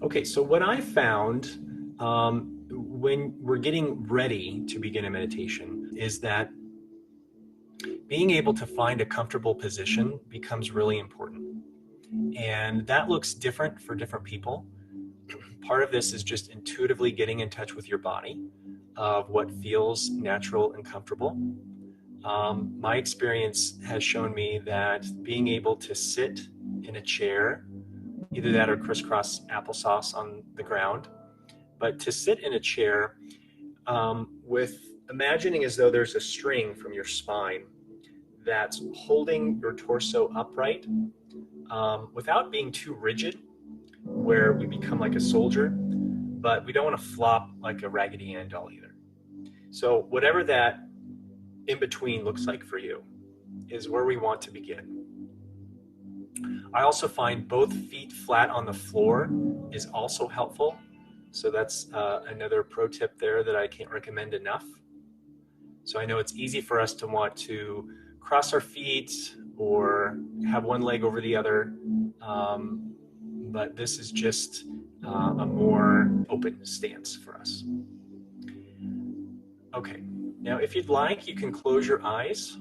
Okay, so what I found when we're getting ready to begin a meditation is that being able to find a comfortable position becomes really important. And that looks different for different people. Part of this is just intuitively getting in touch with your body of what feels natural and comfortable. My experience has shown me that being able to sit in a chair, either that or crisscross applesauce on the ground, but to sit in a chair with imagining as though there's a string from your spine that's holding your torso upright without being too rigid, where we become like a soldier, but we don't want to flop like a Raggedy Ann doll either. So, whatever that in between looks like for you is where we want to begin. I also find both feet flat on the floor is also helpful. So, that's another pro tip there that I can't recommend enough. So, I know it's easy for us to want to cross our feet or have one leg over the other. But this is just a more open stance for us. Okay, now if you'd like, you can close your eyes.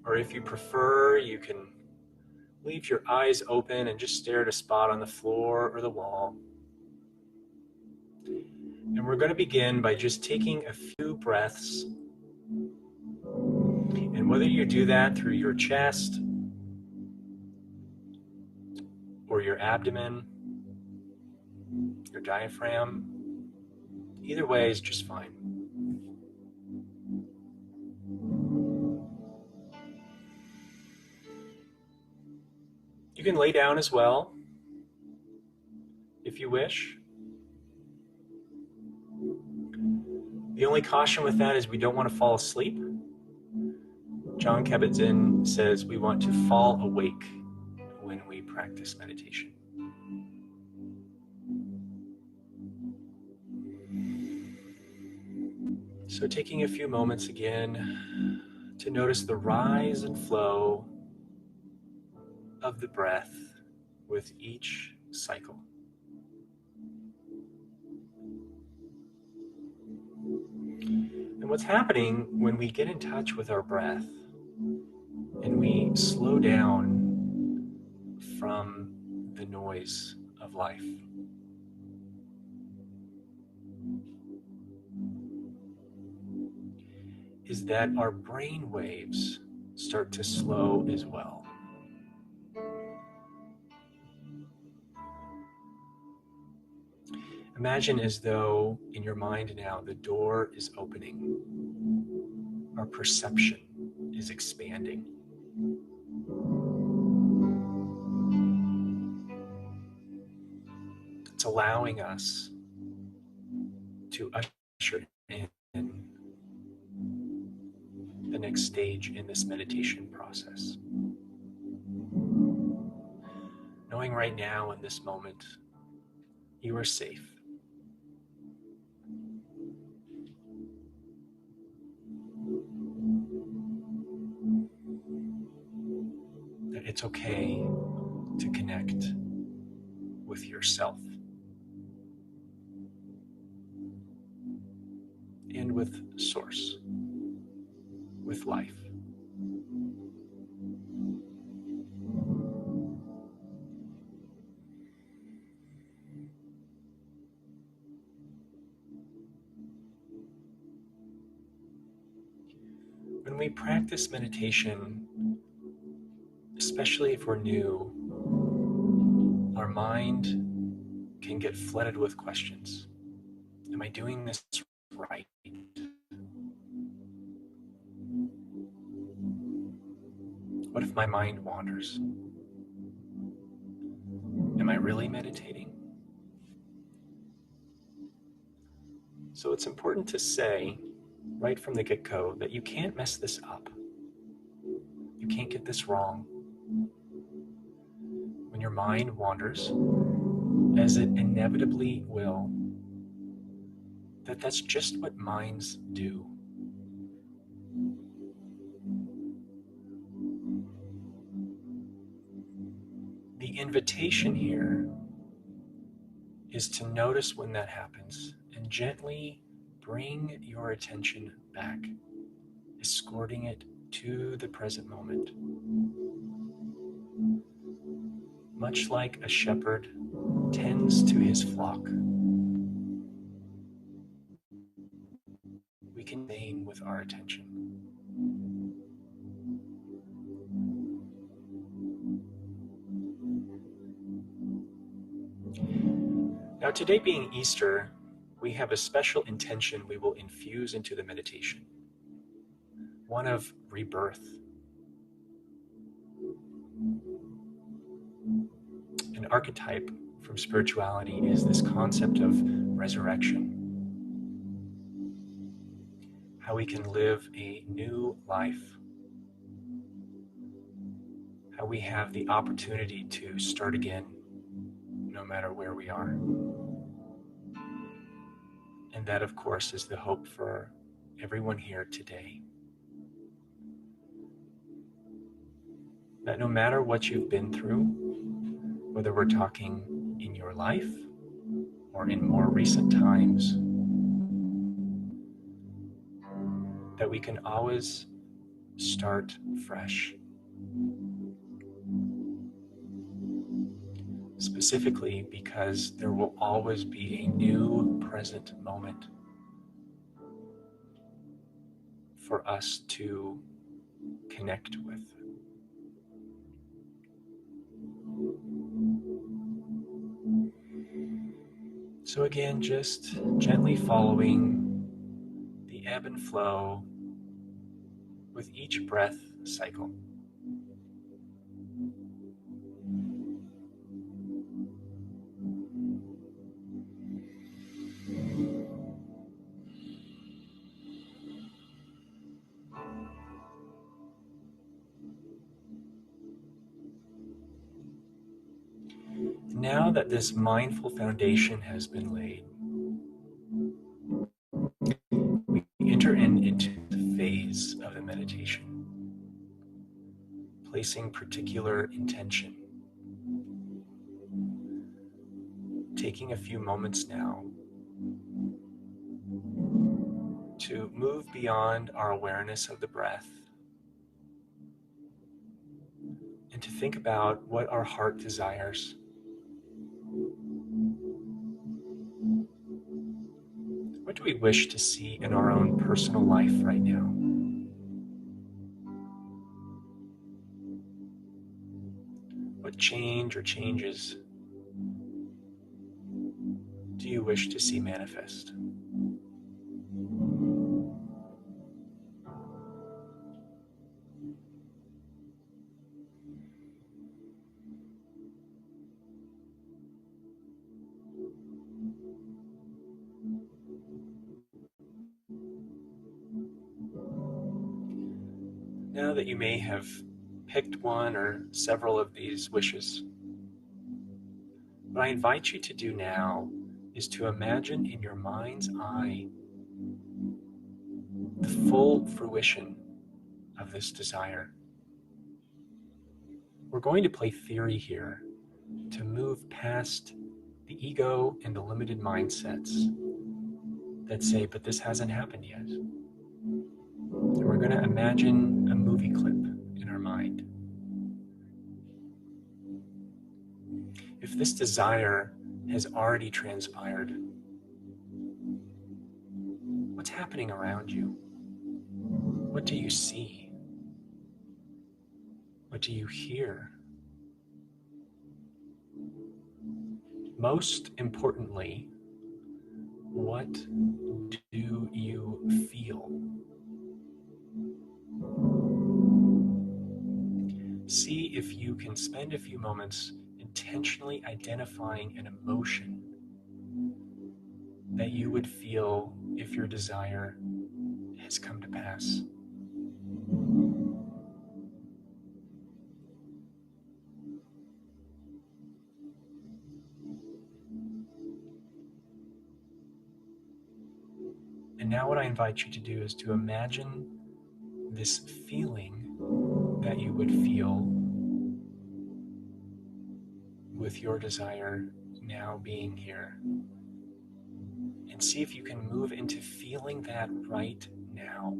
Or if you prefer, you can leave your eyes open and just stare at a spot on the floor or the wall. And we're going to begin by just taking a few breaths. And whether you do that through your chest or your abdomen, your diaphragm, either way is just fine. You can lay down as well, if you wish. The only caution with that is we don't want to fall asleep. John Kabat-Zinn says we want to fall awake when we practice meditation. So taking a few moments again to notice the rise and flow of the breath with each cycle. And what's happening when we get in touch with our breath and we slow down from the noise of life is that our brain waves start to slow as well. Imagine as though in your mind now the door is opening. Our perception is expanding. It's allowing us to usher in the next stage in this meditation process. Knowing right now in this moment, you are safe. That it's okay to connect with yourself and with Source, with life. When we practice meditation, especially if we're new, our mind can get flooded with questions. Am I doing this right? What if my mind wanders? Am I really meditating? So it's important to say right from the get-go that you can't mess this up. You can't get this wrong. When your mind wanders, as it inevitably will, that's just what minds do. The invitation here is to notice when that happens and gently bring your attention back, escorting it to the present moment. Much like a shepherd tends to his flock, we can remain with our attention. Now, today being Easter, we have a special intention we will infuse into the meditation, one of rebirth. An archetype from spirituality is this concept of resurrection, how we can live a new life, how we have the opportunity to start again no matter where we are. And that, of course, is the hope for everyone here today. That no matter what you've been through, whether we're talking in your life or in more recent times, that we can always start fresh. Specifically because there will always be a new present moment for us to connect with. So again, just gently following the ebb and flow with each breath cycle. Now that this mindful foundation has been laid, we enter into the phase of the meditation, placing particular intention. Taking a few moments now to move beyond our awareness of the breath and to think about what our heart desires. What do we wish to see in our own personal life right now? What change or changes do you wish to see manifest? Now that you may have picked one or several of these wishes, what I invite you to do now is to imagine in your mind's eye the full fruition of this desire. We're going to play theory here to move past the ego and the limited mindsets that say, but this hasn't happened yet. And we're going to imagine a movie clip in our mind. If this desire has already transpired, what's happening around you? What do you see? What do you hear? Most importantly, what do you feel? See if you can spend a few moments intentionally identifying an emotion that you would feel if your desire has come to pass. And now what I invite you to do is to imagine this feeling that you would feel with your desire now being here, and see if you can move into feeling that right now.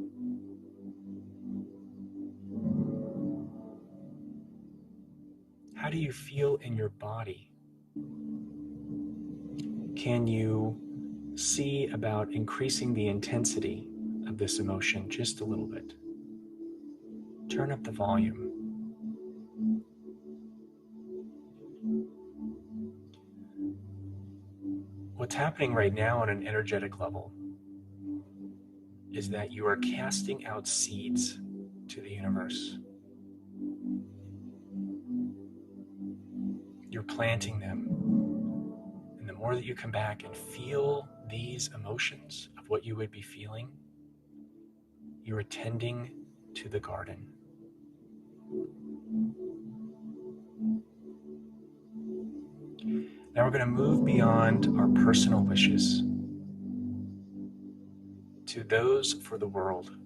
How do you feel in your body? Can you see about increasing the intensity of this emotion just a little bit? Turn up the volume. What's happening right now on an energetic level is that you are casting out seeds to the universe. You're planting them. And the more that you come back and feel these emotions of what you would be feeling, you're attending to the garden. Now we're going to move beyond our personal wishes to those for the world.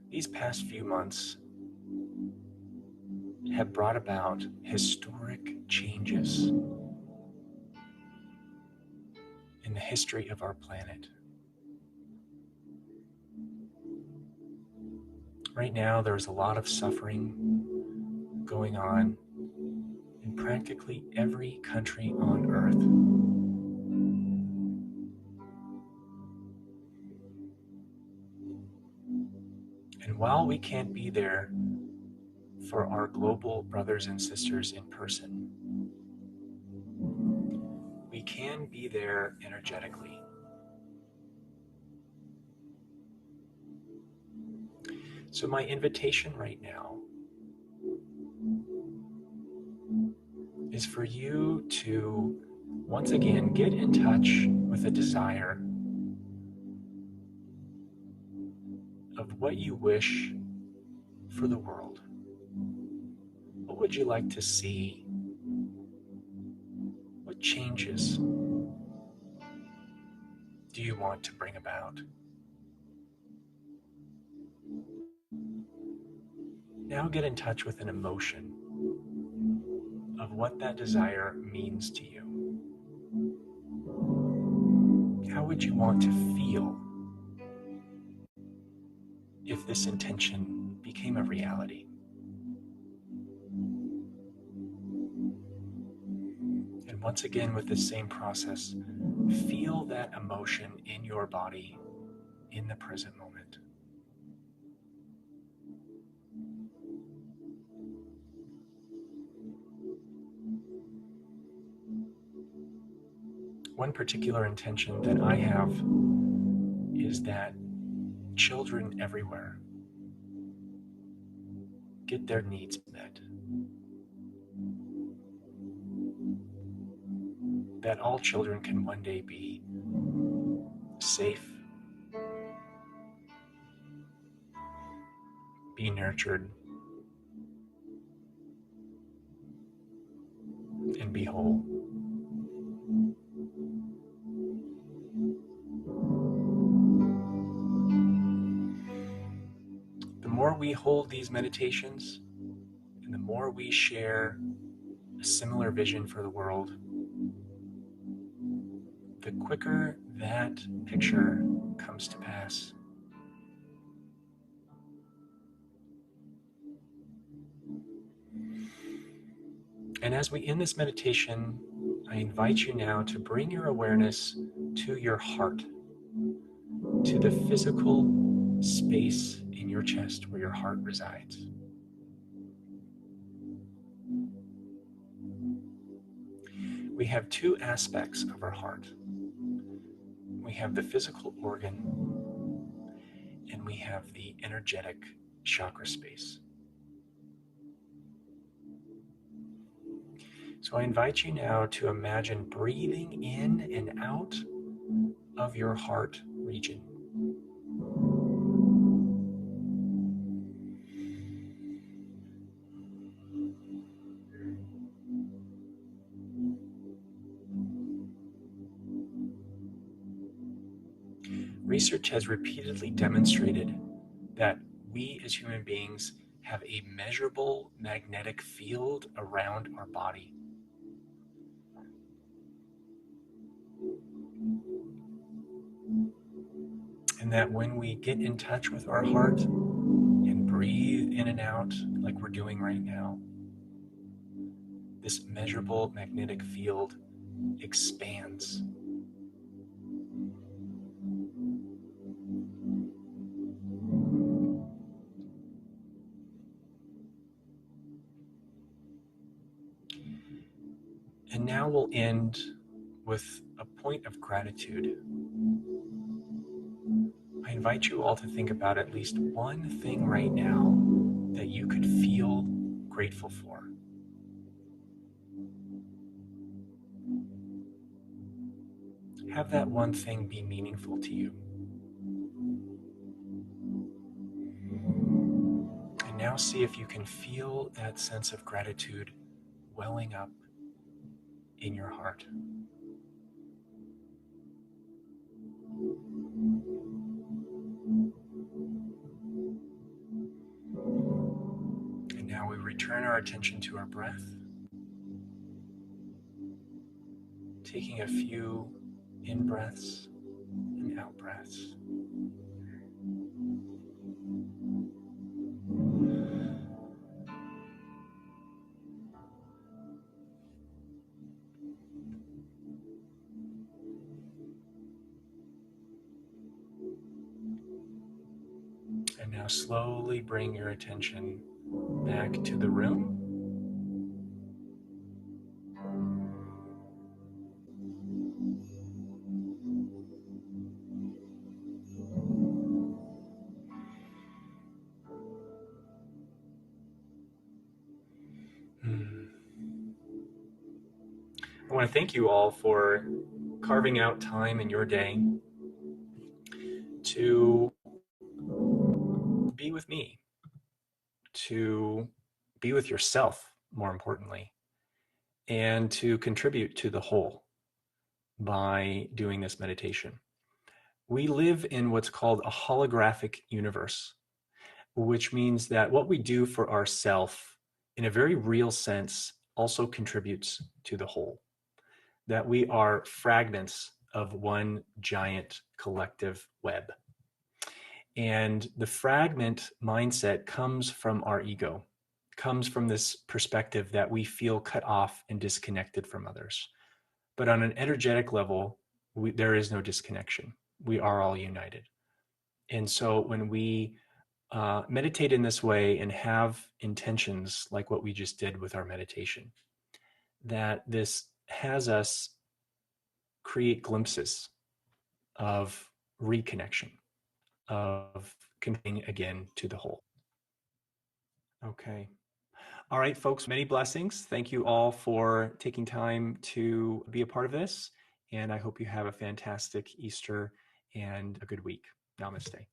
These past few months have brought about historic changes in the history of our planet. Right now, there's a lot of suffering going on in practically every country on Earth. And while we can't be there for our global brothers and sisters in person, we can be there energetically. So my invitation right now is for you to once again get in touch with a desire of what you wish for the world. What would you like to see? What changes do you want to bring about? Now get in touch with an emotion of what that desire means to you. How would you want to feel if this intention became a reality? And once again, with the same process, feel that emotion in your body in the present moment. One particular intention that I have is that children everywhere get their needs met. That all children can one day be safe, be nurtured, and be whole. The more we hold these meditations, and the more we share a similar vision for the world, the quicker that picture comes to pass. And as we end this meditation, I invite you now to bring your awareness to your heart, to the physical space in your chest where your heart resides. We have two aspects of our heart. We have the physical organ, and we have the energetic chakra space. So I invite you now to imagine breathing in and out of your heart region. Research has repeatedly demonstrated that we as human beings have a measurable magnetic field around our body. And that when we get in touch with our heart and breathe in and out like we're doing right now, this measurable magnetic field expands. And now we'll end with a point of gratitude. I invite you all to think about at least one thing right now that you could feel grateful for. Have that one thing be meaningful to you. And now see if you can feel that sense of gratitude welling up in your heart. And now we return our attention to our breath, taking a few in breaths and out breaths. And now slowly bring your attention back to the room. I want to thank you all for carving out time in your day to be with me, to be with yourself, more importantly, and to contribute to the whole by doing this meditation. We live in what's called a holographic universe, which means that what we do for ourself in a very real sense also contributes to the whole, that we are fragments of one giant collective web. And the fragment mindset comes from our ego, comes from this perspective that we feel cut off and disconnected from others. But on an energetic level, there is no disconnection. We are all united. And so when we meditate in this way and have intentions like what we just did with our meditation, that this has us create glimpses of reconnection, of connecting again to the whole. Okay. All right, folks, many blessings. Thank you all for taking time to be a part of this. And I hope you have a fantastic Easter and a good week. Namaste.